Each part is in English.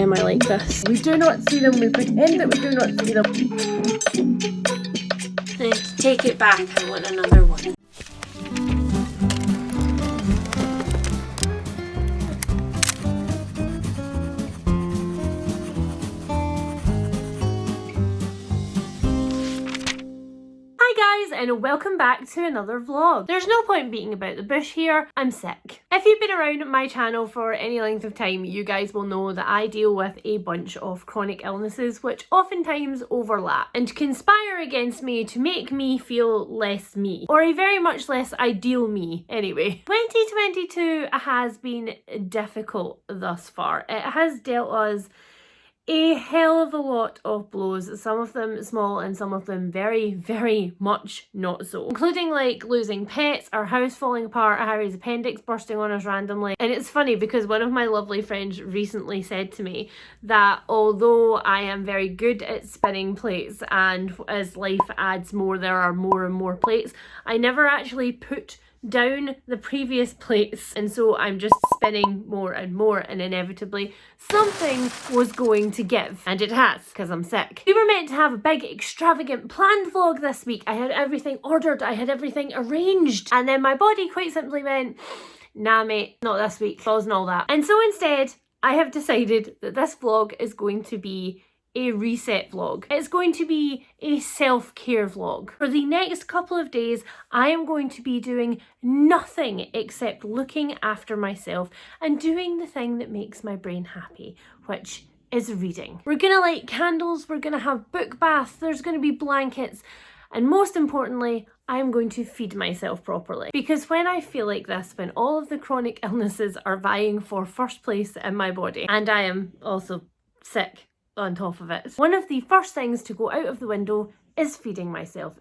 am I like this? We do not see them, we pretend that we do not see them. Take it back, I want another one. And welcome back to another vlog. There's no point beating about the bush here, I'm sick. If you've been around my channel for any length of time, you guys will know that I deal with a bunch of chronic illnesses which oftentimes overlap and conspire against me to make me feel less me, or a very much less ideal me anyway. 2022 has been difficult thus far. It has dealt us a hell of a lot of blows, some of them small and some of them very, very much not so. Including like losing pets, our house falling apart, Harry's appendix bursting on us randomly. And it's funny because one of my lovely friends recently said to me that although I am very good at spinning plates and as life adds more there are more and more plates, I never actually put down the previous plates, and so I'm just spinning more and more, and inevitably something was going to give, and it has, because I'm sick. We were meant to have a big extravagant planned vlog this week. I had everything ordered, I had everything arranged, and then my body quite simply went, nah mate, not this week, flaws and all that. And so instead I have decided that this vlog is going to be a reset vlog. It's going to be a self-care vlog. For the next couple of days, I am going to be doing nothing except looking after myself and doing the thing that makes my brain happy, which is reading. We're gonna light candles, we're gonna have book baths, there's gonna be blankets, and most importantly, I'm going to feed myself properly. Because when I feel like this, when all of the chronic illnesses are vying for first place in my body, and I am also sick on top of it, one of the first things to go out of the window is feeding myself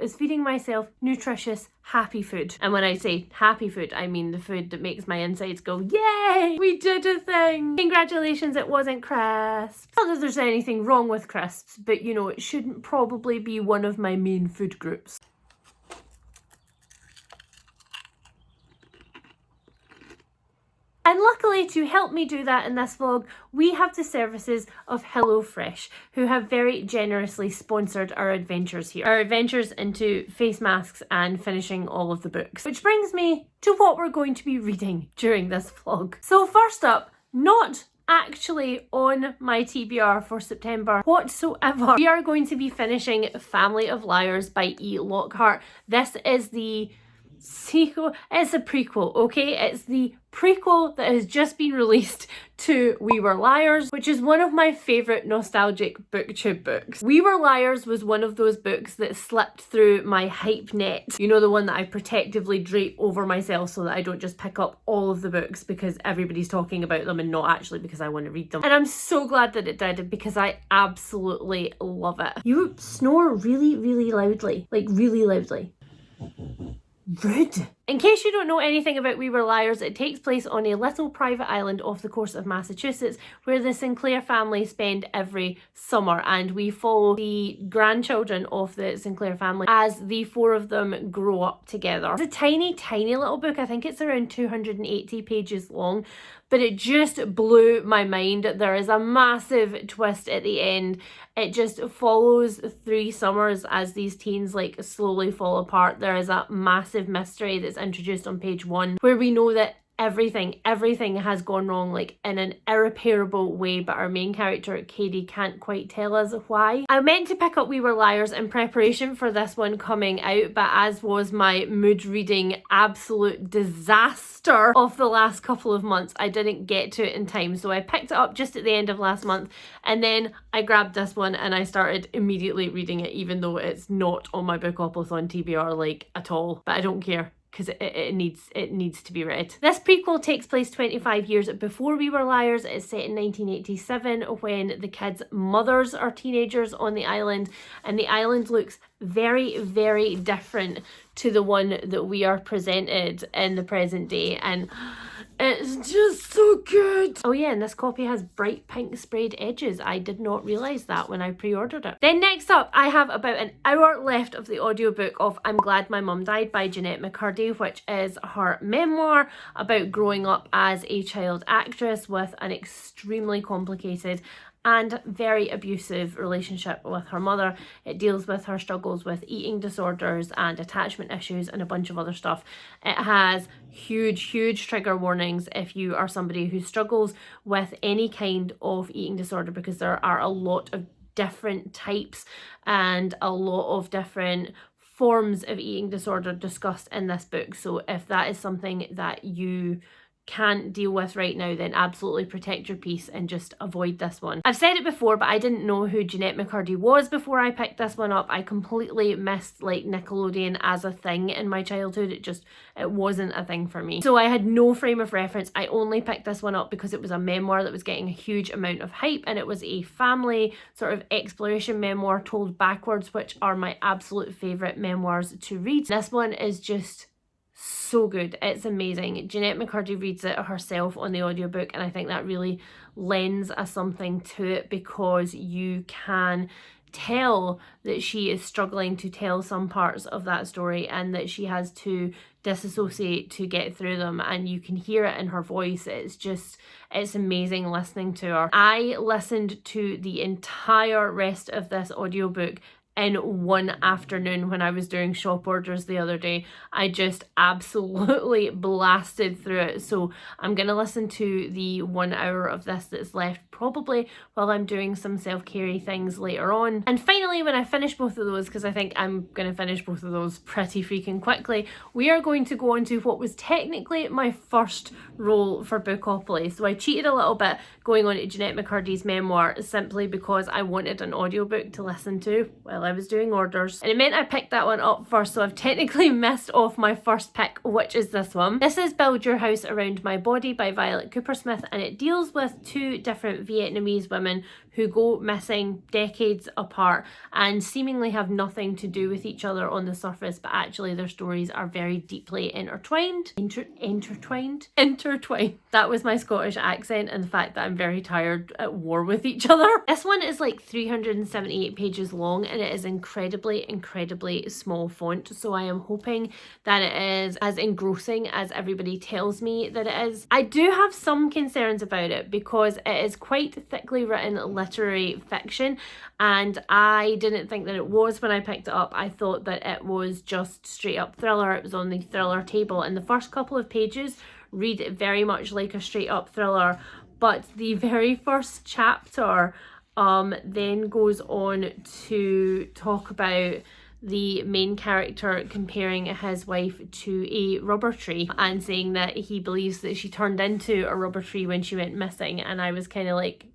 nutritious, happy food. And when I say happy food, I mean the food that makes my insides go, yay, we did a thing. Congratulations, it wasn't crisps. Not that there's anything wrong with crisps, but you know, it shouldn't probably be one of my main food groups. And luckily, to help me do that in this vlog, we have the services of HelloFresh, who have very generously sponsored our adventures here. Our adventures into face masks and finishing all of the books. Which brings me to what we're going to be reading during this vlog. So first up, not actually on my TBR for September whatsoever, we are going to be finishing Family of Liars by E. Lockhart. This is the sequel, it's a prequel, okay? It's the prequel that has just been released to We Were Liars, which is one of my favourite nostalgic booktube books. We Were Liars was one of those books that slipped through my hype net. You know, the one that I protectively drape over myself so that I don't just pick up all of the books because everybody's talking about them and not actually because I want to read them. And I'm so glad that it did because I absolutely love it. You snore really, really loudly, like really loudly. Rude. In case you don't know anything about We Were Liars, it takes place on a little private island off the coast of Massachusetts where the Sinclair family spend every summer, and we follow the grandchildren of the Sinclair family as the four of them grow up together. It's a tiny, tiny little book. I think it's around 280 pages long, but it just blew my mind. There is a massive twist at the end. It just follows 3 summers as these teens like slowly fall apart. There is a massive mystery that's introduced on page 1 where we know that everything has gone wrong, like in an irreparable way, but our main character Katie can't quite tell us why. I meant to pick up We Were Liars in preparation for this one coming out, but as was my mood reading absolute disaster of the last couple of months, I didn't get to it in time, so I picked it up just at the end of last month, and then I grabbed this one and I started immediately reading it, even though it's not on my Bookopolis TBR like at all, but I don't care, because it needs to be read. This prequel takes place 25 years before We Were Liars. It's set in 1987 when the kids' mothers are teenagers on the island, and the island looks very, very different to the one that we are presented in the present day, and it's just so good. Oh yeah, and this copy has bright pink sprayed edges. I did not realise that when I pre-ordered it. Then next up, I have about an hour left of the audiobook of I'm Glad My Mum Died by Jeanette McCurdy, which is her memoir about growing up as a child actress with an extremely complicated and very abusive relationship with her mother. It deals with her struggles with eating disorders and attachment issues and a bunch of other stuff. It has huge trigger warnings if you are somebody who struggles with any kind of eating disorder, because there are a lot of different types and a lot of different forms of eating disorder discussed in this book. So if that is something that you can't deal with right now, then absolutely protect your peace and just avoid this one. I've said it before, but I didn't know who Jeanette McCurdy was before I picked this one up. I completely missed like Nickelodeon as a thing in my childhood. It wasn't a thing for me. So I had no frame of reference. I only picked this one up because it was a memoir that was getting a huge amount of hype, and it was a family sort of exploration memoir told backwards, which are my absolute favourite memoirs to read. This one is just so good. It's amazing. Jeanette McCurdy reads it herself on the audiobook, and I think that really lends a something to it, because you can tell that she is struggling to tell some parts of that story and that she has to disassociate to get through them, and you can hear it in her voice. It's amazing listening to her. I listened to the entire rest of this audiobook in one afternoon when I was doing shop orders the other day. I just absolutely blasted through it. So I'm going to listen to the 1 hour of this that's left, probably while I'm doing some self-care things later on. And finally, when I finish both of those, because I think I'm going to finish both of those pretty freaking quickly, we are going to go on to what was technically my first role for Bookopoly. So I cheated a little bit going on to Jeanette McCurdy's memoir simply because I wanted an audiobook to listen to while I was doing orders, and it meant I picked that one up first, so I've technically missed off my first pick, which is this one. This is Build Your House Around My Body by Violet Kupersmith, and it deals with two different Vietnamese women who go missing decades apart and seemingly have nothing to do with each other on the surface, but actually their stories are very deeply intertwined. Intertwined. That was my Scottish accent and the fact that I'm very tired at war with each other. This one is like 378 pages long, and it is incredibly small font, so I am hoping that it is as engrossing as everybody tells me that it is. I do have some concerns about it because it is quite thickly written literary fiction, and I didn't think that it was when I picked it up. I thought that it was just straight up thriller. It was on the thriller table, and the first couple of pages read very much like a straight up thriller, but the very first chapter then goes on to talk about the main character comparing his wife to a rubber tree and saying that he believes that she turned into a rubber tree when she went missing. And I was kind of like,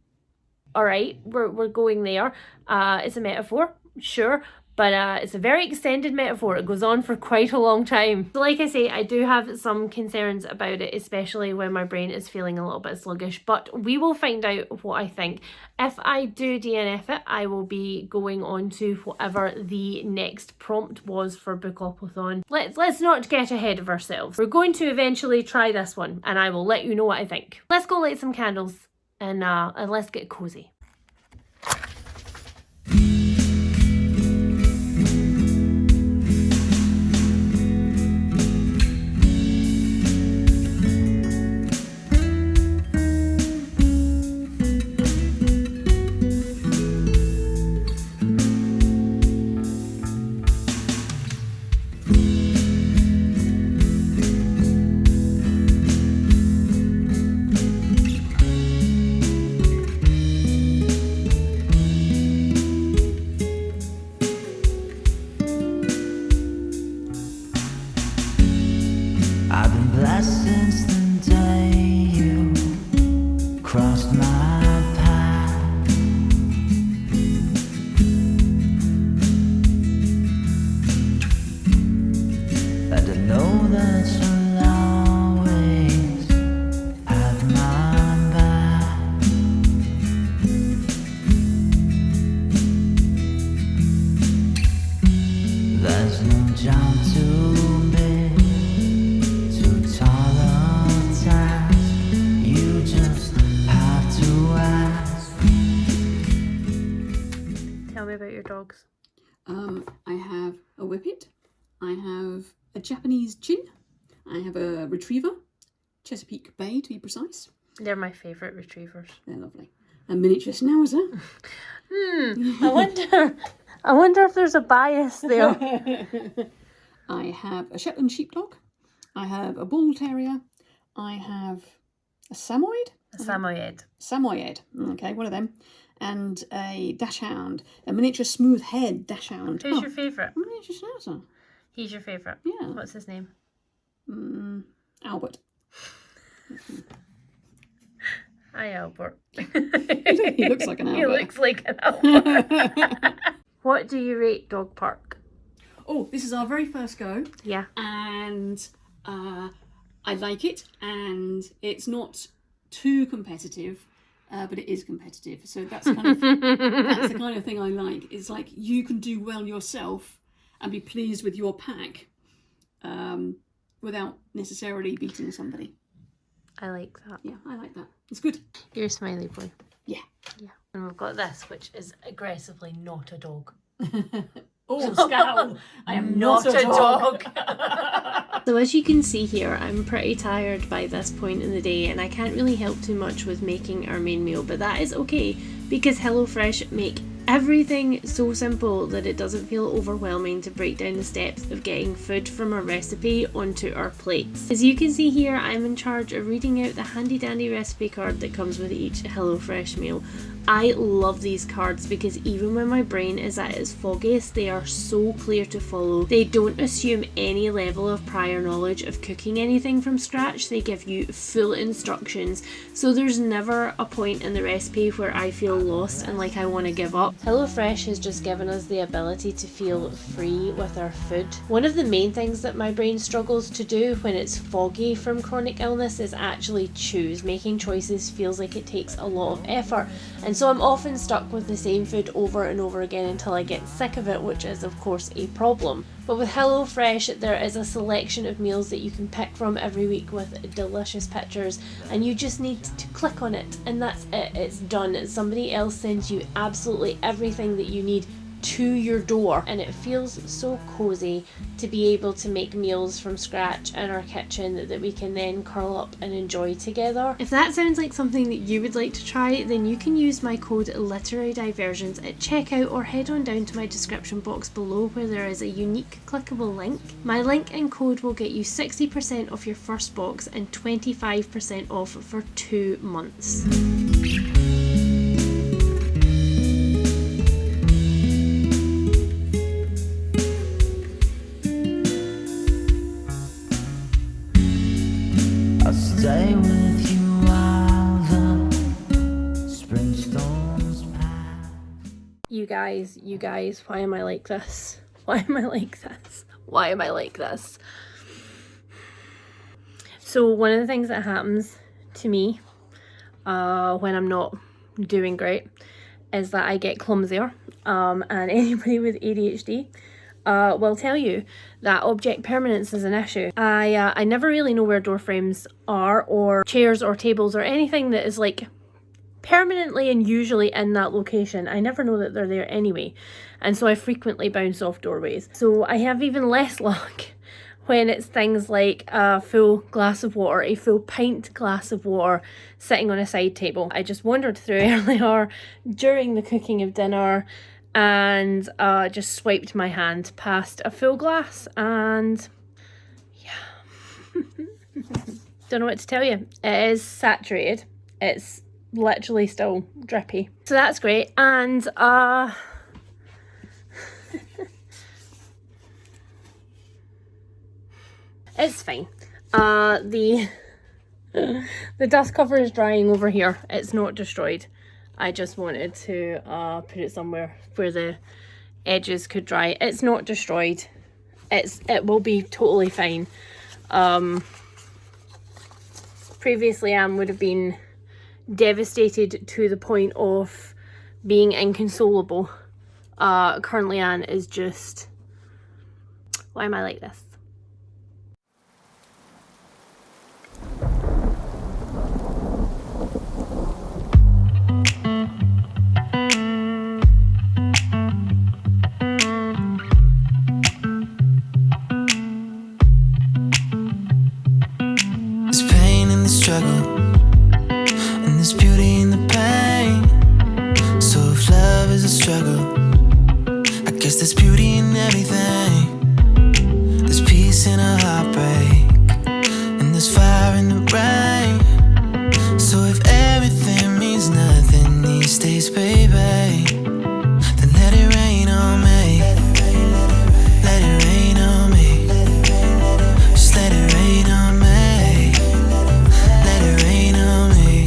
all right, we're going there. It's a metaphor, sure, but it's a very extended metaphor. It goes on for quite a long time. So like I say, I do have some concerns about it, especially when my brain is feeling a little bit sluggish, but we will find out what I think. If I do DNF it, I will be going on to whatever the next prompt was for Bookopothon. Let's not get ahead of ourselves. We're going to eventually try this one, and I will let you know what I think. Let's go light some candles and let's get cozy. Dogs. I have a Whippet, I have a Japanese Gin, I have a Retriever, Chesapeake Bay to be precise. They're my favourite retrievers. They're lovely. a miniature schnauzer. I wonder if there's a bias there. I have a Shetland sheepdog. I have a bull terrier. I have a Samoyed. Samoyed. Okay, one of them. And a dachshund, a miniature smooth head dachshund. Who's your favourite? Miniature schnauzer. He's your favourite? Yeah. What's his name? Albert. Hi, Albert. He looks like an Albert. He looks like an Albert. What do you rate Dog Park? Oh, this is our very first go. Yeah. And I like it, and it's not too competitive, but it is competitive. So that's kind of that's the kind of thing I like. It's like you can do well yourself and be pleased with your pack, without necessarily beating somebody. I like that. Yeah, I like that. It's good. You're a smiley boy. Yeah. Yeah. And we've got this, which is aggressively not a dog. Oh, scowl! I am not a dog. So as you can see here, I'm pretty tired by this point in the day, and I can't really help too much with making our main meal, but that is okay because HelloFresh make everything so simple that it doesn't feel overwhelming to break down the steps of getting food from a recipe onto our plates. As you can see here, I'm in charge of reading out the handy dandy recipe card that comes with each HelloFresh meal. I love these cards because even when my brain is at its foggiest, they are so clear to follow. They don't assume any level of prior knowledge of cooking anything from scratch. They give you full instructions, so there's never a point in the recipe where I feel lost and like I want to give up. HelloFresh has just given us the ability to feel free with our food. One of the main things that my brain struggles to do when it's foggy from chronic illness is actually choose. Making choices feels like it takes a lot of effort, and so I'm often stuck with the same food over and over again until I get sick of it, which is of course a problem. But with HelloFresh, there is a selection of meals that you can pick from every week with delicious pictures, and you just need to click on it and that's it, it's done. Somebody else sends you absolutely everything that you need to your door, and it feels so cozy to be able to make meals from scratch in our kitchen that we can then curl up and enjoy together. If that sounds like something that you would like to try, then you can use my code Literary Diversions at checkout, or head on down to my description box below where there is a unique clickable link. My link and code will get you 60% off your first box and 25% off for 2 months. Stay with you while the spring storms pass. You guys, why am I like this? Why am I like this? Why am I like this? So one of the things that happens to me when I'm not doing great is that I get clumsier, and anybody with ADHD will tell you that object permanence is an issue. I never really know where door frames are, or chairs or tables or anything that is like permanently and usually in that location. I never know that they're there anyway, and so I frequently bounce off doorways. So I have even less luck when it's things like a full glass of water, a full pint glass of water sitting on a side table. I just wandered through earlier during the cooking of dinner and just swiped my hand past a full glass, and yeah. Don't know what to tell you. It is saturated. It's literally still drippy. So that's great. And it's fine. The dust cover is drying over here. It's not destroyed. I just wanted to put it somewhere where the edges could dry. It's not destroyed. It will be totally fine. Previously Anne would have been devastated to the point of being inconsolable. Currently Anne is just, why am I like this? There's pain in the struggle, and there's beauty in the pain. struggle. I guess there's beauty in everything. There's peace in a heartbreak, and there's fire in the rain. So if everything means nothing these days, baby, then let it rain on me. Let it rain on me. Just let it rain on me. Let it rain on me.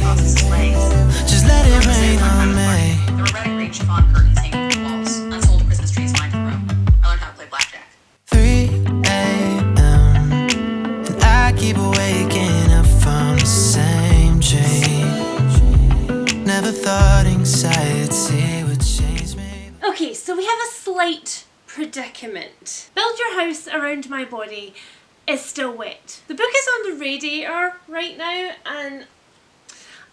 Just let it rain on me. There were red and green chiffon curtains hanging from the walls. Unsold Christmas trees lined the room. I learned how to play blackjack. 3 a.m. and I keep waking up from the same dream. Never thought anxiety would change me. Okay, so we have a slight predicament. Build Your House Around My Body is still wet. The book is on the radiator right now, and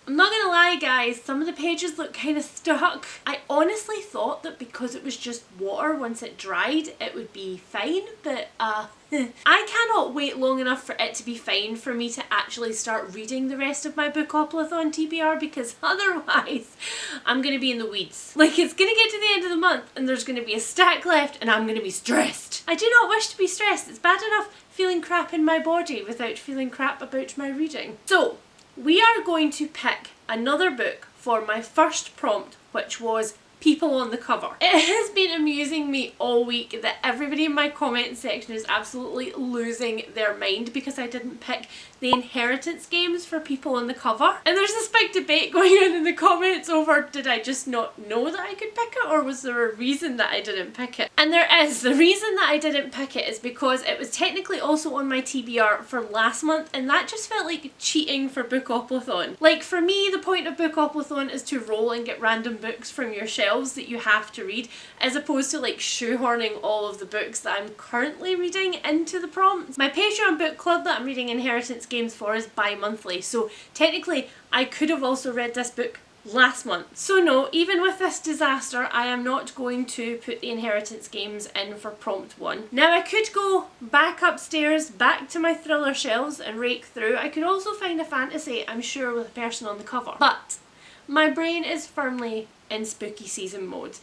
I'm not gonna lie guys, some of the pages look kind of stuck. I honestly thought that because it was just water, once it dried it would be fine, but I cannot wait long enough for it to be fine for me to actually start reading the rest of my Bookoplathon TBR, because otherwise I'm gonna be in the weeds. Like, it's gonna get to the end of the month and there's gonna be a stack left and I'm gonna be stressed. I do not wish to be stressed. It's bad enough feeling crap in my body without feeling crap about my reading. So we are going to pick another book for my first prompt, which was people on the cover. It has been amusing me all week that everybody in my comment section is absolutely losing their mind because I didn't pick the inheritance games for people on the cover. And there's this big debate going on in the comments over, did I just not know that I could pick it, or was there a reason that I didn't pick it? And there is. The reason that I didn't pick it is because it was technically also on my TBR for last month, and that just felt like cheating for Bookoplathon. Like, for me, the point of Bookoplathon is to roll and get random books from your shelves that you have to read, as opposed to like shoehorning all of the books that I'm currently reading into the prompts. My Patreon book club that I'm reading Inheritance Games for is bi-monthly, so technically I could have also read this book last month. So no, even with this disaster, I am not going to put the Inheritance Games in for prompt 1. Now I could go back upstairs, back to my thriller shelves and rake through. I could also find a fantasy, I'm sure, with a person on the cover. But my brain is firmly in spooky season mode,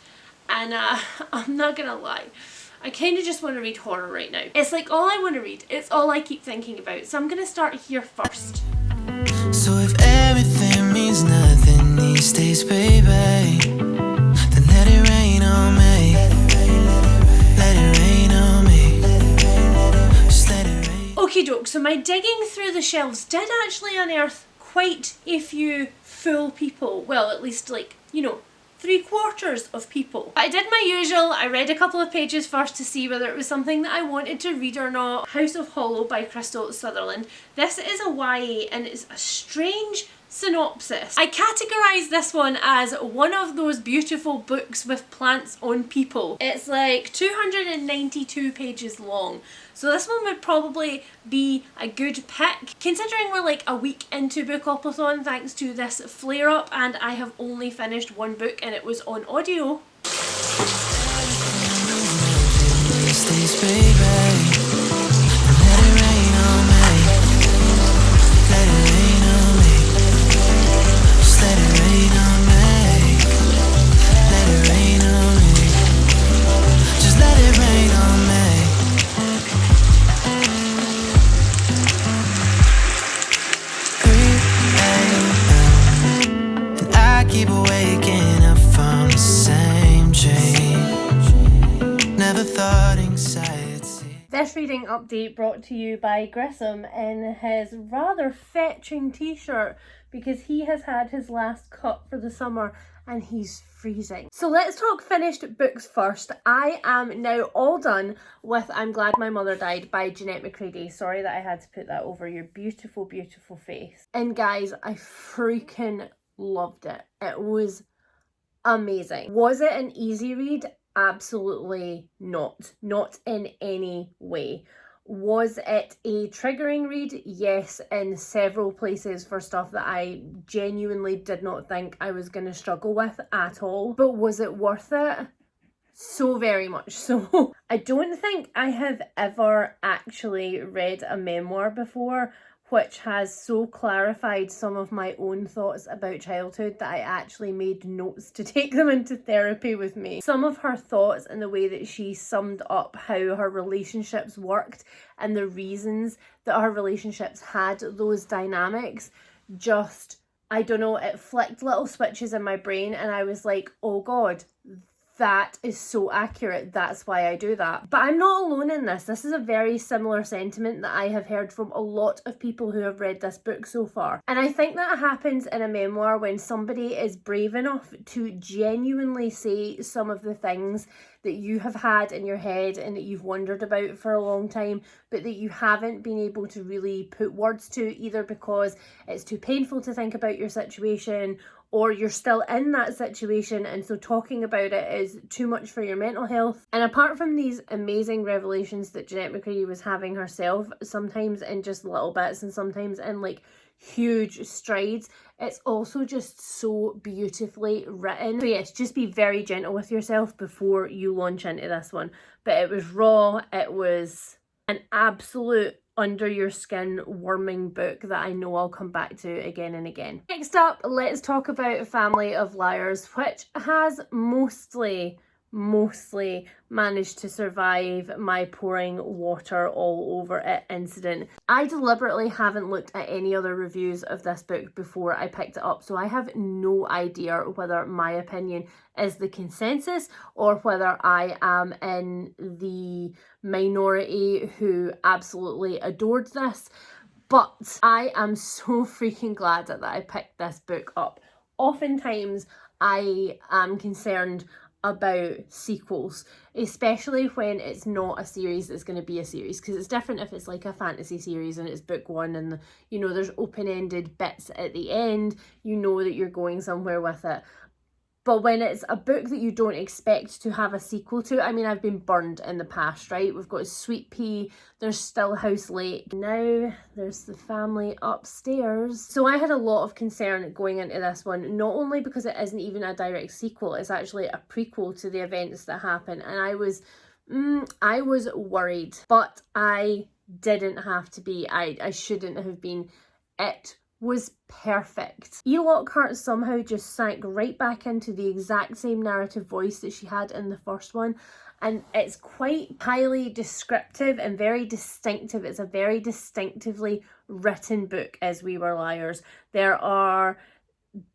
and I'm not gonna lie, I kind of just want to read horror right now. It's like all I want to read. It's all I keep thinking about. So I'm gonna start here first. So if everything means nothing these days, baby, then let it rain on me. Let it rain on me. Just let it rain. Okie doke, so my digging through the shelves did actually unearth quite a few full people. Well, at least, like, you know, 3/4 of people. I did my usual. I read a couple of pages first to see whether it was something that I wanted to read or not. House of Hollow by Krystal Sutherland. This is a YA and it's a strange synopsis. I categorise this one as one of those beautiful books with plants on people. It's like 292 pages long. So this one would probably be a good pick, considering we're like a week into Bookoplathon thanks to this flare up, and I have only finished one book and it was on audio. Keep waking up from the same dream. Never thought anxiety. This reading update brought to you by Grissom in his rather fetching t-shirt, because he has had his last cut for the summer and he's freezing. So let's talk finished books first. I am now all done with I'm Glad My Mother Died by Jeanette McCurdy. Sorry that I had to put that over your beautiful, beautiful face. And guys, I freaking loved it. It was amazing. Was it an easy read? Absolutely not. Not in any way. Was it a triggering read? Yes, in several places for stuff that I genuinely did not think I was going to struggle with at all. But was it worth it? So very much so. I don't think I have ever actually read a memoir before which has so clarified some of my own thoughts about childhood that I actually made notes to take them into therapy with me. Some of her thoughts and the way that she summed up how her relationships worked and the reasons that her relationships had those dynamics, just, I don't know, it flicked little switches in my brain and I was like, oh God, that is so accurate. That's why I do that. But I'm not alone in this. This is a very similar sentiment that I have heard from a lot of people who have read this book so far. And I think that happens in a memoir when somebody is brave enough to genuinely say some of the things that you have had in your head and that you've wondered about for a long time, but that you haven't been able to really put words to, either because it's too painful to think about your situation, or you're still in that situation and so talking about it is too much for your mental health. And apart from these amazing revelations that Jeanette McCurdy was having herself, sometimes in just little bits and sometimes in like huge strides, it's also just so beautifully written. So yes, just be very gentle with yourself before you launch into this one. But it was raw, it was an absolute under your skin worming book that I know I'll come back to again and again. Next up, let's talk about Family of Liars, which has mostly managed to survive my pouring water all over it incident. I deliberately haven't looked at any other reviews of this book before I picked it up, so I have no idea whether my opinion is the consensus or whether I am in the minority who absolutely adored this. But I am so freaking glad that I picked this book up. Oftentimes I am concerned about sequels, especially when it's not a series that's going to be a series, because it's different if it's like a fantasy series and it's book one and you know there's open-ended bits at the end, you know that you're going somewhere with it. But when it's a book that you don't expect to have a sequel to, I mean, I've been burned in the past, right? We've got Sweet Pea, there's Still House Lake, now there's The Family Upstairs. So I had a lot of concern going into this one, not only because it isn't even a direct sequel, it's actually a prequel to the events that happen. And I was worried, but I didn't have to be. I shouldn't have been. It was perfect. Lockhart somehow just sank right back into the exact same narrative voice that she had in the first one, and it's quite highly descriptive and very distinctive. It's a very distinctively written book, As We Were Liars. There are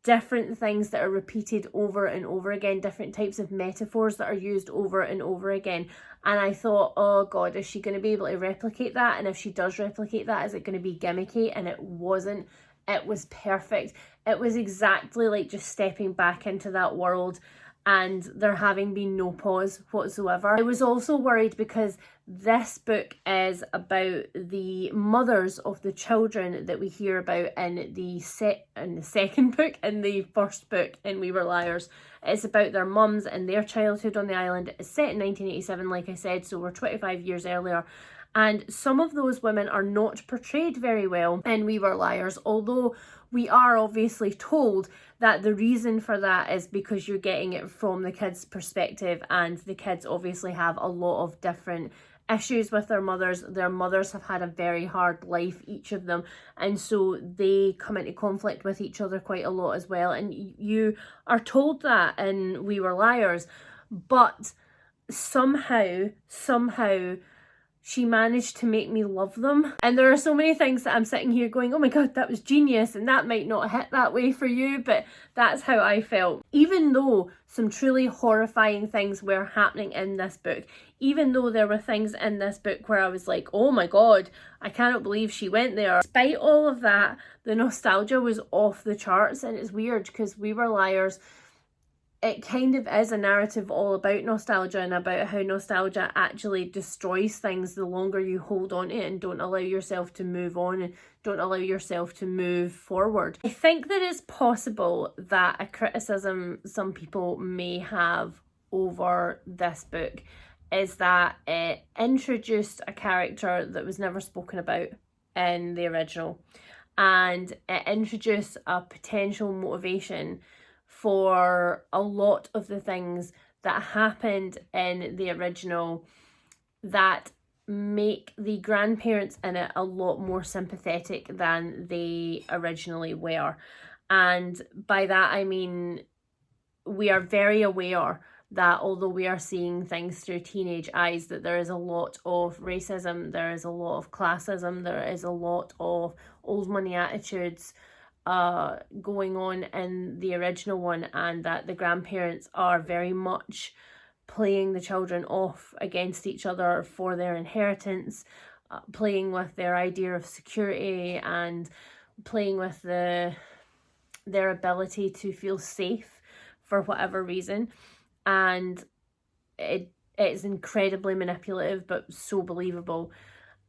different things that are repeated over and over again, different types of metaphors that are used over and over again, and I thought, oh God, is she going to be able to replicate that? And if she does replicate that, is it going to be gimmicky? And it wasn't. It was perfect. It was exactly like just stepping back into that world and there having been no pause whatsoever. I was also worried because this book is about the mothers of the children that we hear about in the second book, in the first book in We Were Liars. It's about their mums and their childhood on the island. It's set in 1987, like I said, so we're 25 years earlier. And some of those women are not portrayed very well in We Were Liars, although we are obviously told that the reason for that is because you're getting it from the kids' perspective, and the kids obviously have a lot of different issues with their mothers. Their mothers have had a very hard life, each of them, and so they come into conflict with each other quite a lot as well. And you are told that in We Were Liars, but somehow she managed to make me love them. And there are so many things that I'm sitting here going, oh my God, that was genius, and that might not hit that way for you, but that's how I felt. Even though some truly horrifying things were happening in this book, even though there were things in this book where I was like, oh my God, I cannot believe she went there. Despite all of that, the nostalgia was off the charts, and it's weird because We Were Liars, it kind of is a narrative all about nostalgia and about how nostalgia actually destroys things the longer you hold on to it and don't allow yourself to move on and don't allow yourself to move forward. I think that it's possible that a criticism some people may have over this book is that it introduced a character that was never spoken about in the original, and it introduced a potential motivation for a lot of the things that happened in the original that make the grandparents in it a lot more sympathetic than they originally were. And by that I mean we are very aware that although we are seeing things through teenage eyes, that there is a lot of racism, there is a lot of classism, there is a lot of old money attitudes going on in the original one, and that the grandparents are very much playing the children off against each other for their inheritance, playing with their idea of security and playing with their ability to feel safe for whatever reason. And it's incredibly manipulative but so believable.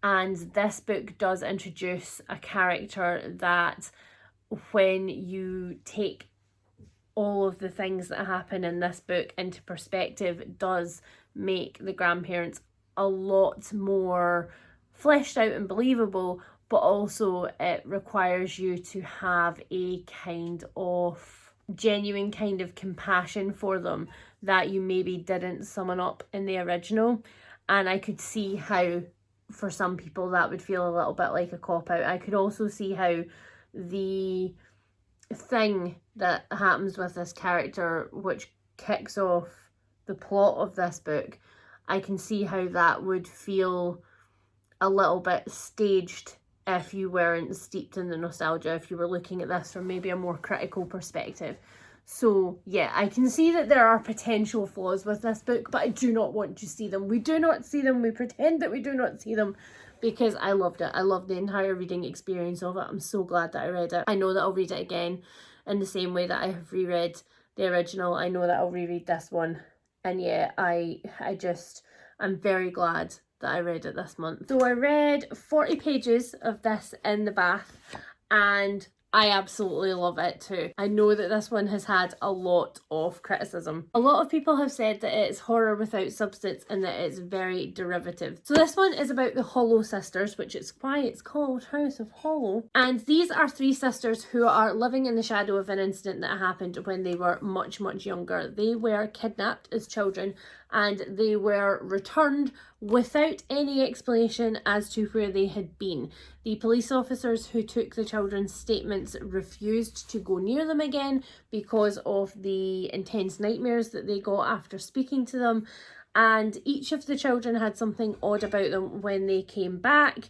And this book does introduce a character that, when you take all of the things that happen in this book into perspective, does make the grandparents a lot more fleshed out and believable, but also it requires you to have a kind of genuine kind of compassion for them that you maybe didn't summon up in the original. And I could see how for some people that would feel a little bit like a cop-out. I could also see how the thing that happens with this character, which kicks off the plot of this book, I can see how that would feel a little bit staged if you weren't steeped in the nostalgia, if you were looking at this from maybe a more critical perspective. So yeah, I can see that there are potential flaws with this book, but I do not want to see them. We do not see them. We pretend that we do not see them, because I loved it. I loved the entire reading experience of it. I'm so glad that I read it. I know that I'll read it again in the same way that I have reread the original. I know that I'll reread this one. And yeah, I'm very glad that I read it this month. So I read 40 pages of this in the bath, and I absolutely love it too. I know that this one has had a lot of criticism. A lot of people have said that it's horror without substance and that it's very derivative. So this one is about the Hollow sisters, which is why it's called House of Hollow. And these are three sisters who are living in the shadow of an incident that happened when they were much, much younger. They were kidnapped as children and they were returned without any explanation as to where they had been. The police officers who took the children's statements refused to go near them again because of the intense nightmares that they got after speaking to them. And each of the children had something odd about them when they came back.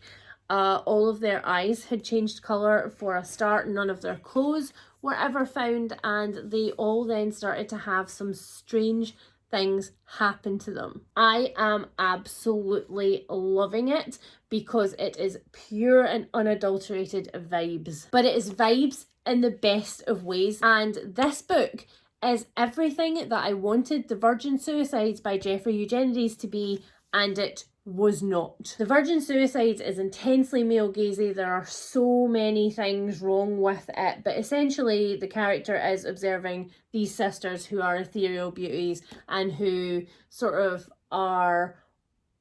All of their eyes had changed colour for a start. None of their clothes were ever found, and they all then started to have some strange things happen to them. I am absolutely loving it because it is pure and unadulterated vibes. But it is vibes in the best of ways. And this book is everything that I wanted The Virgin Suicides by Jeffrey Eugenides to be, and it was not. The Virgin Suicides is intensely male gazy. There are so many things wrong with it, but essentially the character is observing these sisters who are ethereal beauties and who sort of are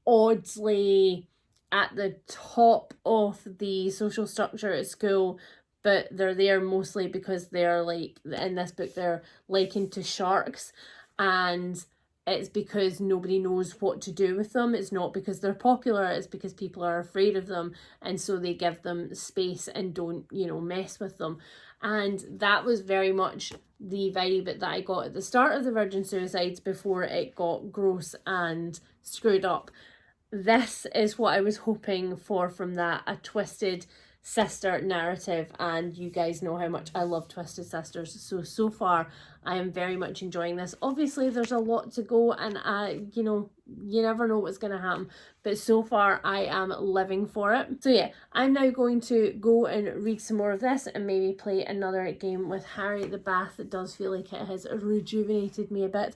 oddly at the top of the social structure at school, but they're there mostly because they're like, in this book, they're likened to sharks, and it's because nobody knows what to do with them. It's not because they're popular, it's because people are afraid of them, and so they give them space and don't, mess with them. And that was very much the vibe that I got at the start of The Virgin Suicides before it got gross and screwed up. This is what I was hoping for from that, a twisted sister narrative, and you guys know how much I love Twisted Sisters, so far I am very much enjoying this. Obviously there's a lot to go, and you never know what's going to happen, but so far I am living for it. So yeah, I'm now going to go and read some more of this and maybe play another game with Harry at the bath. It does feel like it has rejuvenated me a bit.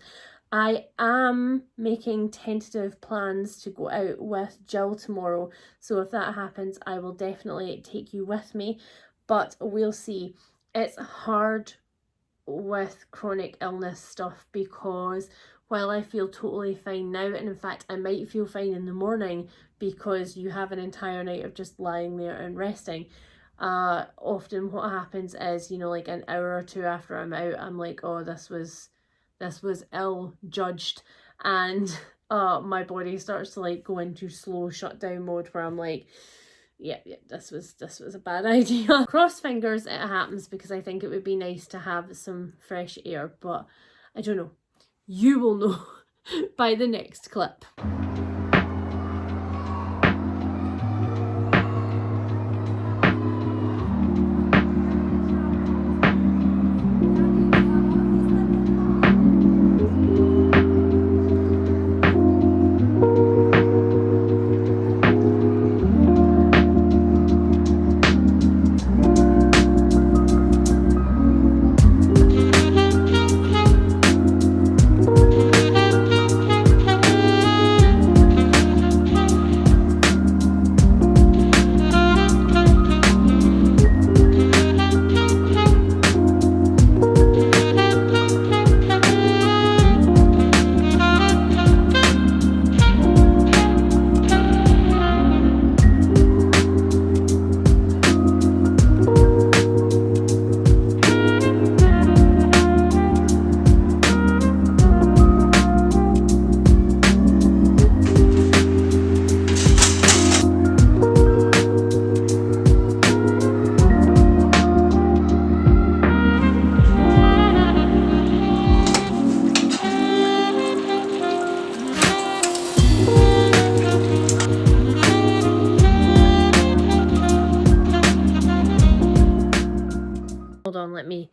I am making tentative plans to go out with Jill tomorrow, so if that happens I will definitely take you with me, but we'll see. It's hard with chronic illness stuff because while I feel totally fine now, and in fact I might feel fine in the morning because you have an entire night of just lying there and resting, often what happens is, like an hour or two after I'm out, I'm like, oh, this was ill judged, and my body starts to like go into slow shutdown mode where I'm like, yeah, this was a bad idea. Cross fingers it happens, because I think it would be nice to have some fresh air, but I don't know. You will know by the next clip. Hold on, let me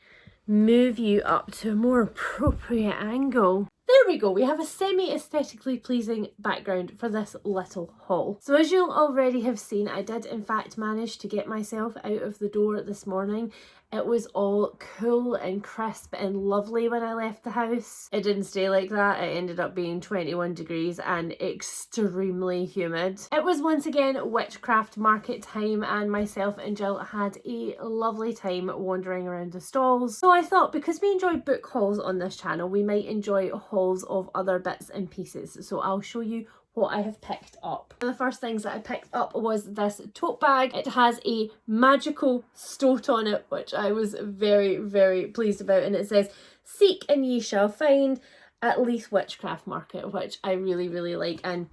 move you up to a more appropriate angle. There we go, we have a semi-aesthetically pleasing background for this little haul. So as you'll already have seen, I did in fact manage to get myself out of the door this morning. It was all cool and crisp and lovely when I left the house. It didn't stay like that. It ended up being 21 degrees and extremely humid. It was once again Witchcraft market time, and myself and Jill had a lovely time wandering around the stalls. So I thought, because we enjoy book hauls on this channel, we might enjoy hauls of other bits and pieces. So I'll show you what I have picked up. One of the first things that I picked up was this tote bag. It has a magical stoat on it, which I was very, very pleased about, and it says, "Seek and ye shall find," at least Witchcraft market, which I really, really like. And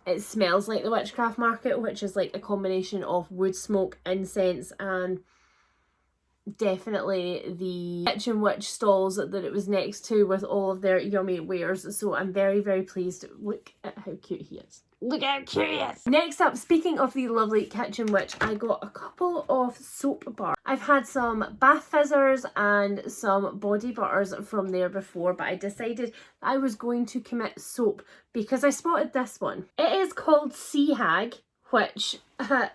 it smells like the Witchcraft market, which is like a combination of wood smoke, incense, and definitely the Kitchen Witch stalls that it was next to with all of their yummy wares. So I'm very, very pleased. Look at how cute he is. Look how cute he is. Next up, speaking of the lovely Kitchen Witch, I got a couple of soap bars. I've had some bath fizzers and some body butters from there before, but I decided I was going to commit soap because I spotted this one. It is called Sea Hag, which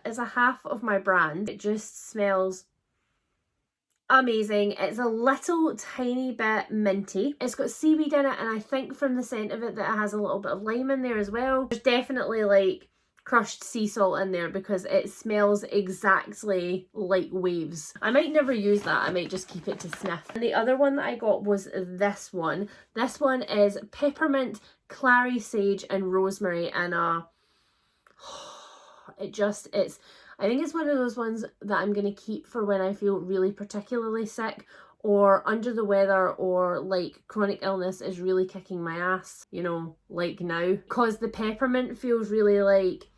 is a half of my brand. It just smells amazing. It's a little tiny bit minty. It's got seaweed in it, and I think from the scent of it that it has a little bit of lime in there as well. There's definitely like crushed sea salt in there because it smells exactly like waves. I might never use that. I might just keep it to sniff. And the other one that I got was this one. This one is peppermint, clary sage and rosemary, and I think it's one of those ones that I'm going to keep for when I feel really particularly sick or under the weather, or like chronic illness is really kicking my ass, you know, like now. Because the peppermint feels really like,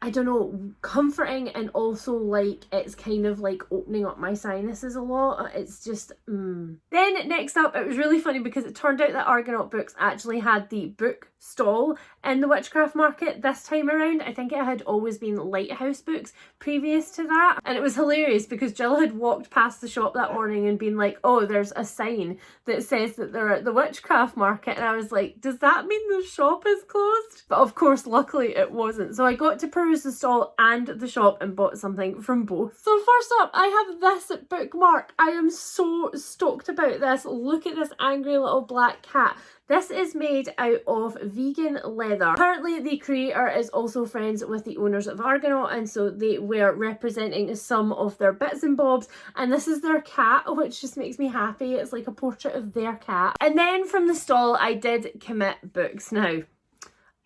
I don't know, comforting, and also like it's kind of like opening up my sinuses a lot. It's just Then next up, it was really funny because it turned out that Argonaut Books actually had the book stall in the Witchcraft market this time around. I think it had always been Lighthouse Books previous to that, and it was hilarious because Jill had walked past the shop that morning and been like, oh, there's a sign that says that they're at the Witchcraft market, and I was like, does that mean the shop is closed? But of course, luckily it wasn't. So I got to peruse the stall and the shop and bought something from both. So first up, I have this bookmark. I am so stoked about this. Look at this angry little black cat. This is made out of vegan leather. Apparently the creator is also friends with the owners of Argonaut, and so they were representing some of their bits and bobs, and this is their cat, which just makes me happy. It's like a portrait of their cat. And then from the stall I did commit books. Now,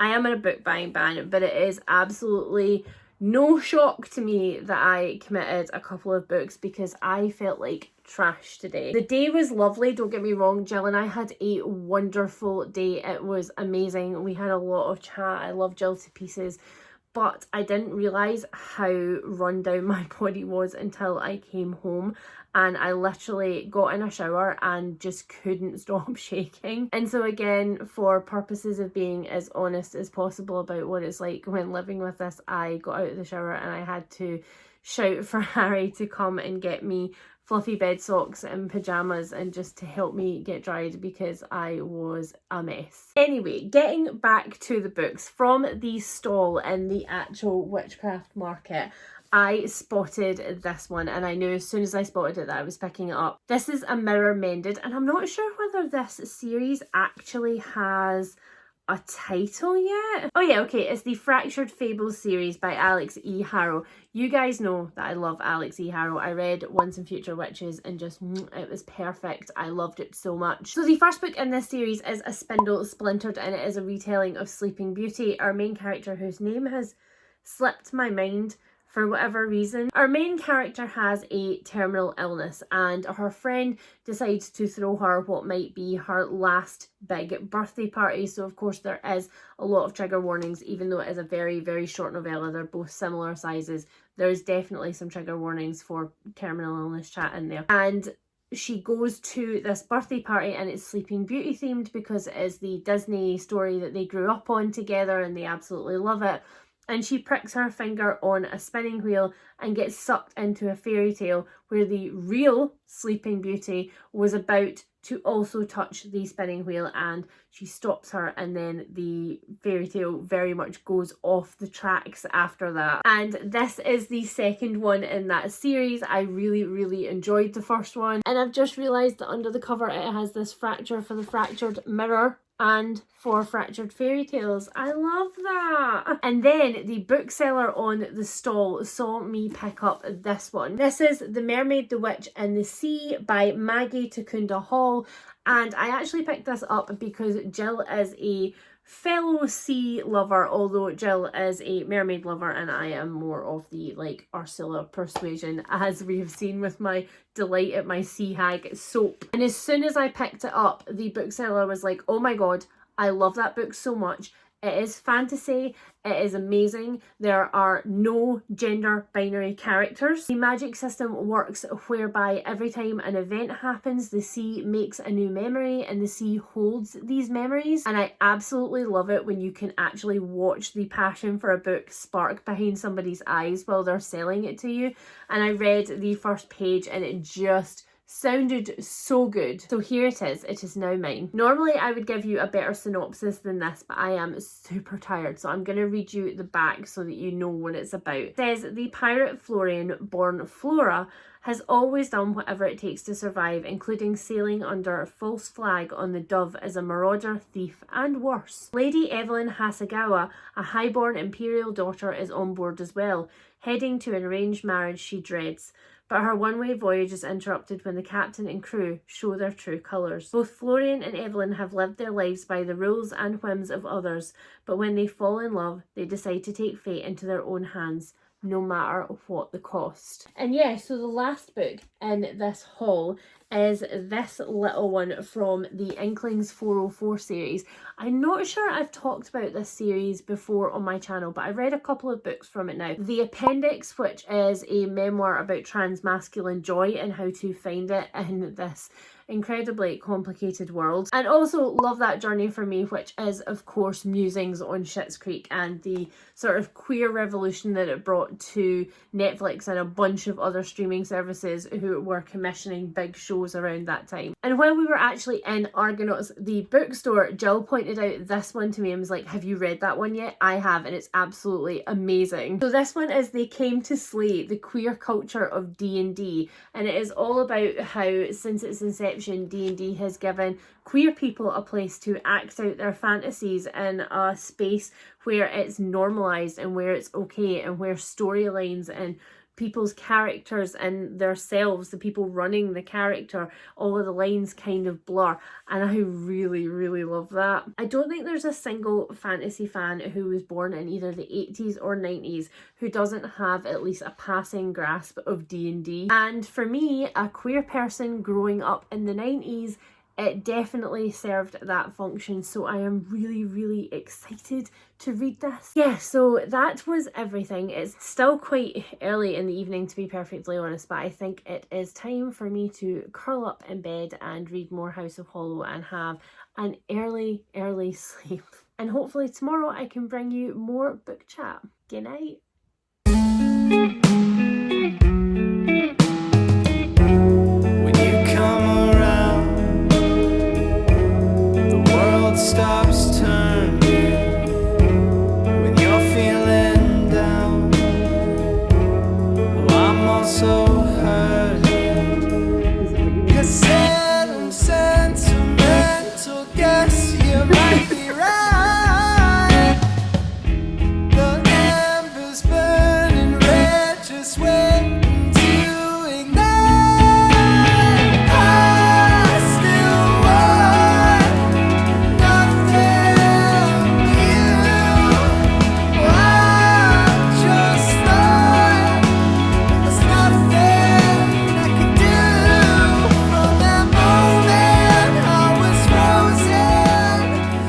I am in a book buying ban, but it is absolutely no shock to me that I committed a couple of books because I felt like trash today. The day was lovely, don't get me wrong. Jill and I had a wonderful day. It was amazing. We had a lot of chat. I love Jill to pieces. But I didn't realise how run down my body was until I came home, and I literally got in a shower and just couldn't stop shaking. And so again, for purposes of being as honest as possible about what it's like when living with this, I got out of the shower and I had to shout for Harry to come and get me fluffy bed socks and pyjamas and just to help me get dried because I was a mess. Anyway, getting back to the books, from the stall in the actual Witchcraft market, I spotted this one, and I knew as soon as I spotted it that I was picking it up. This is a mirror Mended, and I'm not sure whether this series actually has a title yet. Oh yeah, okay, it's the Fractured Fables series by Alix E. Harrow. You guys know that I love Alix E. Harrow. I read Once and Future Witches and just, it was perfect. I loved it so much. So the first book in this series is A Spindle, Splintered, and it is a retelling of Sleeping Beauty. Our main character, whose name has slipped my mind for whatever reason. Our main character has a terminal illness, and her friend decides to throw her what might be her last big birthday party. So of course there is a lot of trigger warnings, even though it is a very, very short novella. They're both similar sizes. There's definitely some trigger warnings for terminal illness chat in there. And she goes to this birthday party, and it's Sleeping Beauty themed because it is the Disney story that they grew up on together and they absolutely love it. And she pricks her finger on a spinning wheel and gets sucked into a fairy tale where the real Sleeping Beauty was about to also touch the spinning wheel, and she stops her, and then the fairy tale very much goes off the tracks after that. And this is the second one in that series. I really, really enjoyed the first one, and I've just realised that under the cover it has this fracture for the fractured mirror and for Fractured Fairytales. I love that. And then the bookseller on the stall saw me pick up this one. This is The Mermaid, the Witch and the Sea by Maggie, Tokuda-Hall. And I actually picked this up because Jill is a fellow sea lover, although Jill is a mermaid lover and I am more of the like Ursula persuasion, as we have seen with my Delight at My Sea Hag soap. And as soon as I picked it up, the bookseller was like, oh my god, I love that book so much. It is fantasy, it is amazing, there are no gender binary characters. The magic system works whereby every time an event happens, the sea makes a new memory and the sea holds these memories. And I absolutely love it when you can actually watch the passion for a book spark behind somebody's eyes while they're selling it to you. And I read the first page and it just sounded so good. So here it is now mine. Normally I would give you a better synopsis than this, but I am super tired, so I'm going to read you the back so that you know what it's about. It says, the pirate Florian, born Flora, has always done whatever it takes to survive, including sailing under a false flag on the Dove as a marauder, thief and worse. Lady Evelyn Hasagawa, a highborn imperial daughter, is on board as well, heading to an arranged marriage she dreads. But her one-way voyage is interrupted when the captain and crew show their true colours. Both Florian and Evelyn have lived their lives by the rules and whims of others, but when they fall in love, they decide to take fate into their own hands, no matter what the cost. And yeah, so the last book in this haul is this little one from the Inklings 404 series. I'm not sure I've talked about this series before on my channel, but I've read a couple of books from it now. The Appendix, which is a memoir about transmasculine joy and how to find it in this incredibly complicated world. And also Love That Journey for Me, which is of course musings on Schitt's Creek and the sort of queer revolution that it brought to Netflix and a bunch of other streaming services who were commissioning big shows around that time. And when we were actually in Argonauts, the bookstore, Jill pointed out this one to me and was like, have you read that one yet? I have, and it's absolutely amazing. So this one is They Came to Slay, the Queer Culture of D&D, and it is all about how since its inception D&D has given queer people a place to act out their fantasies in a space where it's normalised and where it's okay and where storylines and people's characters and their selves, the people running the character, all of the lines kind of blur, and I really, really love that. I don't think there's a single fantasy fan who was born in either the 80s or 90s who doesn't have at least a passing grasp of D&D. And for me, a queer person growing up in the 90s, it definitely served that function, so I am really, really excited to read this. Yeah, so that was everything. It's still quite early in the evening, to be perfectly honest, but I think it is time for me to curl up in bed and read more House of Hollow and have an early sleep. And hopefully tomorrow I can bring you more book chat. Good night. When you come around, the world stops turning. When you're feeling down, well, I'm also hurting. 'Cause I'm sentimental, guess you might be right. The embers burning red, just waiting to ignite. I still want nothing new. I just thought there's nothing I could do. From that moment I was frozen,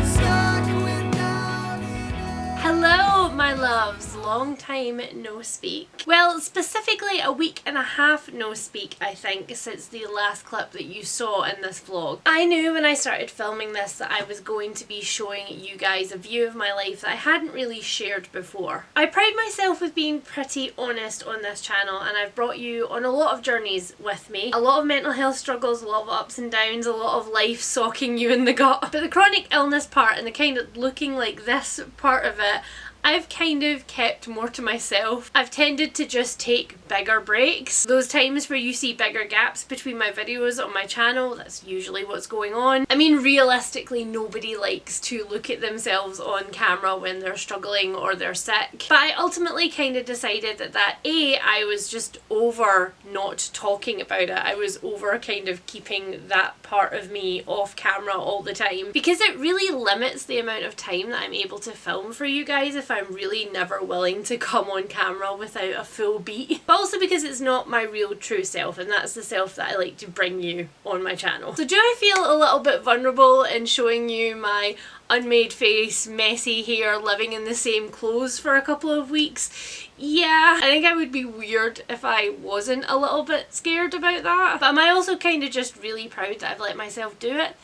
stuck without it. Hello, my loves. Long time no speak. Well, specifically a week and a half no speak, I think, since the last clip that you saw in this vlog. I knew when I started filming this that I was going to be showing you guys a view of my life that I hadn't really shared before. I pride myself with being pretty honest on this channel, and I've brought you on a lot of journeys with me. A lot of mental health struggles, a lot of ups and downs, a lot of life socking you in the gut. But the chronic illness part and the kind of looking like this part of it, I've kind of kept more to myself. I've tended to just take bigger breaks. Those times where you see bigger gaps between my videos on my channel, that's usually what's going on. I mean, realistically, nobody likes to look at themselves on camera when they're struggling or they're sick. But I ultimately kind of decided that I was just over not talking about it. I was over kind of keeping that part of me off camera all the time, because it really limits the amount of time that I'm able to film for you guys if I'm really never willing to come on camera without a full beat. But also because it's not my real true self, and that's the self that I like to bring you on my channel. So do I feel a little bit vulnerable in showing you my unmade face, messy hair, living in the same clothes for a couple of weeks? Yeah, I think I would be weird if I wasn't a little bit scared about that. But am I also kind of just really proud that I've let myself do it?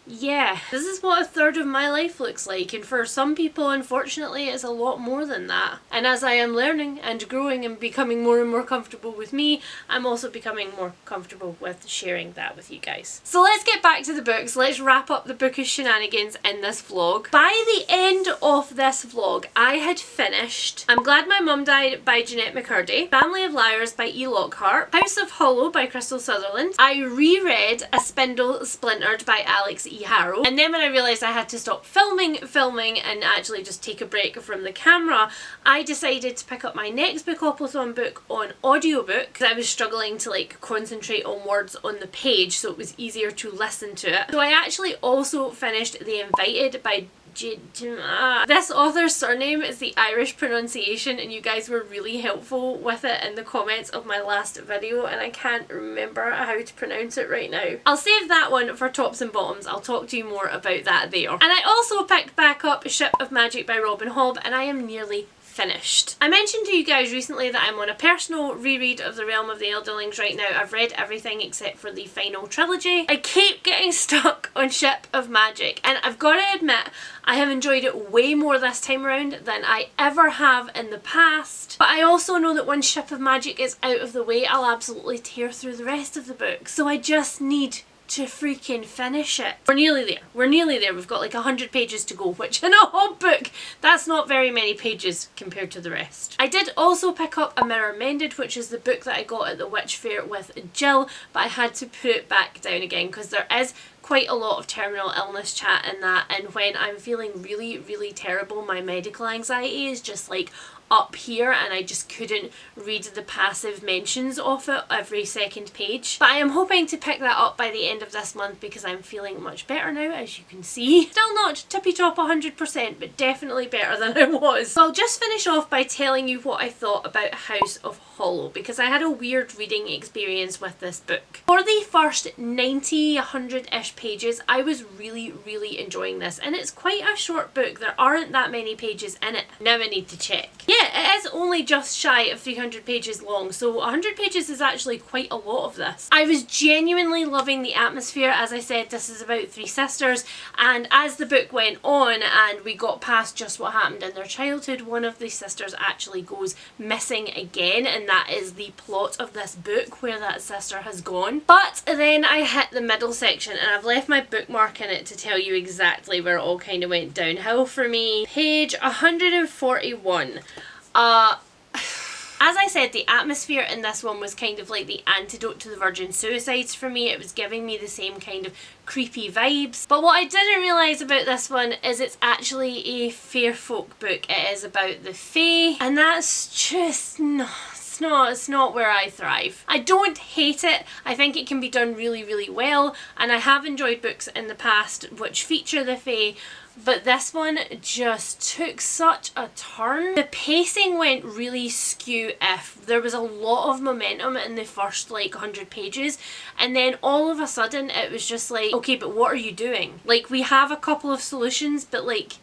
Yeah, this is what a third of my life looks like, and for some people, unfortunately, it's a lot more than that. And as I am learning and growing and becoming more and more comfortable with me, I'm also becoming more comfortable with sharing that with you guys. So let's get back to the books. Let's wrap up the bookish shenanigans in this vlog. By the end of this vlog, I had finished I'm Glad My Mum Died by Jeanette McCurdy, Family of Liars by E. Lockhart, House of Hollow by Krystal Sutherland. I reread A Spindle, Splintered by Alix E. Harrow, and then when I realised I had to stop filming and actually just take a break from the camera, I decided to pick up my next Bookathon book on audiobook, because I was struggling to like concentrate on words on the page, so it was easier to listen to it. So I actually also finished The Invited by this author's surname is the Irish pronunciation, and you guys were really helpful with it in the comments of my last video, and I can't remember how to pronounce it right now. I'll save that one for tops and bottoms. I'll talk to you more about that there. And I also picked back up Ship of Magic by Robin Hobb, and I am nearly finished. I mentioned to you guys recently that I'm on a personal reread of The Realm of the Elderlings right now. I've read everything except for the final trilogy. I keep getting stuck on Ship of Magic, and I've got to admit I have enjoyed it way more this time around than I ever have in the past. But I also know that once Ship of Magic is out of the way, I'll absolutely tear through the rest of the book. So I just need to freaking finish it. We're nearly there. We're nearly there. We've got like 100 pages to go, which in a Hobb book, that's not very many pages compared to the rest. I did also pick up A Mirror Mended, which is the book that I got at the Witch Fair with Jill, but I had to put it back down again because there is quite a lot of terminal illness chat in that, and when I'm feeling really, really terrible, my medical anxiety is just like up here and I just couldn't read the passive mentions of it every second page. But I am hoping to pick that up by the end of this month because I'm feeling much better now, as you can see. Still not tippy top 100%, but definitely better than I was. So I'll just finish off by telling you what I thought about House of Hollow, because I had a weird reading experience with this book. For the first 90, 100-ish pages, I was really, really enjoying this, and it's quite a short book. There aren't that many pages in it. Now I need to check. Yeah, it is only just shy of 300 pages long, so 100 pages is actually quite a lot of this. I was genuinely loving the atmosphere. As I said, this is about three sisters, and as the book went on and we got past just what happened in their childhood, one of the sisters actually goes missing again, and that is the plot of this book, where that sister has gone. But then I hit the middle section, and I've left my bookmark in it to tell you exactly where it all kind of went downhill for me. Page 141. As I said, the atmosphere in this one was kind of like the antidote to the Virgin Suicides for me. It was giving me the same kind of creepy vibes. But what I didn't realise about this one is it's actually a fair folk book. It is about the Fae, and that's just it's not where I thrive. I don't hate it. I think it can be done really, really well, and I have enjoyed books in the past which feature the Fae, but this one just took such a turn. The pacing went really skew-iff. There was a lot of momentum in the first like 100 pages, and then all of a sudden it was just like, okay, but what are you doing? Like, we have a couple of solutions, but like,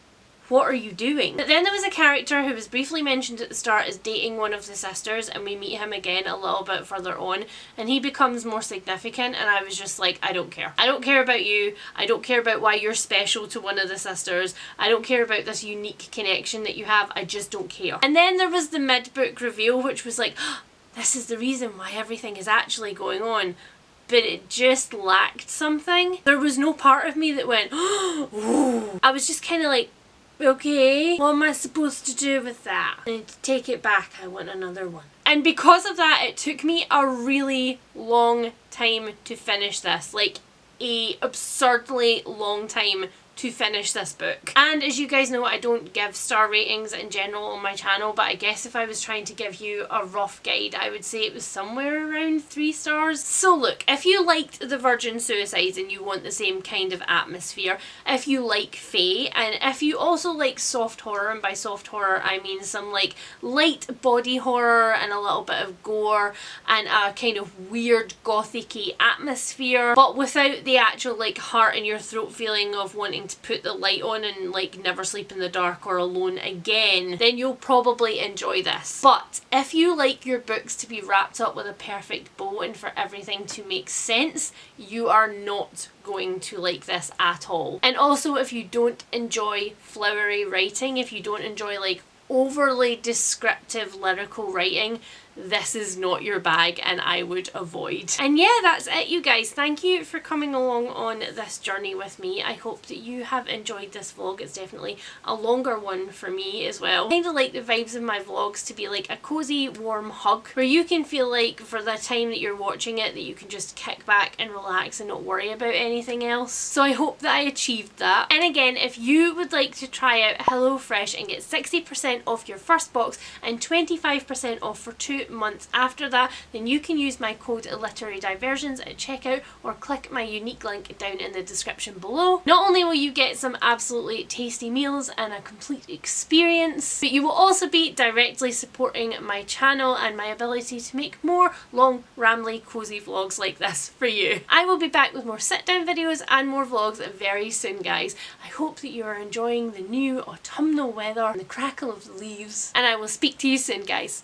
what are you doing? But then there was a character who was briefly mentioned at the start as dating one of the sisters, and we meet him again a little bit further on, and he becomes more significant, and I was just like, I don't care. I don't care about you. I don't care about why you're special to one of the sisters. I don't care about this unique connection that you have. I just don't care. And then there was the mid-book reveal, which was like, oh, this is the reason why everything is actually going on. But it just lacked something. There was no part of me that went, oh. I was just kind of like, okay, what am I supposed to do with that? I need to take it back. I want another one. And because of that, it took me a really long time to finish this. Like, a absurdly long time to finish this book. And as you guys know, I don't give star ratings in general on my channel, but I guess if I was trying to give you a rough guide, I would say it was somewhere around 3 stars. So look, if you liked the Virgin Suicides and you want the same kind of atmosphere, if you like Fae, and if you also like soft horror, and by soft horror I mean some like light body horror and a little bit of gore and a kind of weird gothic-y atmosphere, but without the actual like heart in your throat feeling of wanting to put the light on and like never sleep in the dark or alone again, then you'll probably enjoy this. But if you like your books to be wrapped up with a perfect bow and for everything to make sense, you are not going to like this at all. And also, if you don't enjoy flowery writing, if you don't enjoy like overly descriptive lyrical writing, this is not your bag and I would avoid. And yeah, that's it, you guys. Thank you for coming along on this journey with me. I hope that you have enjoyed this vlog. It's definitely a longer one for me as well. I kind of like the vibes of my vlogs to be like a cozy, warm hug where you can feel like for the time that you're watching it that you can just kick back and relax and not worry about anything else. So I hope that I achieved that. And again, if you would like to try out HelloFresh and get 60% off your first box and 25% off for 2 months after that, then you can use my code Literary Diversions at checkout or click my unique link down in the description below. Not only will you get some absolutely tasty meals and a complete experience, but you will also be directly supporting my channel and my ability to make more long, rambly, cozy vlogs like this for you. I will be back with more sit-down videos and more vlogs very soon, guys. I hope that you are enjoying the new autumnal weather and the crackle of the leaves, and I will speak to you soon, guys.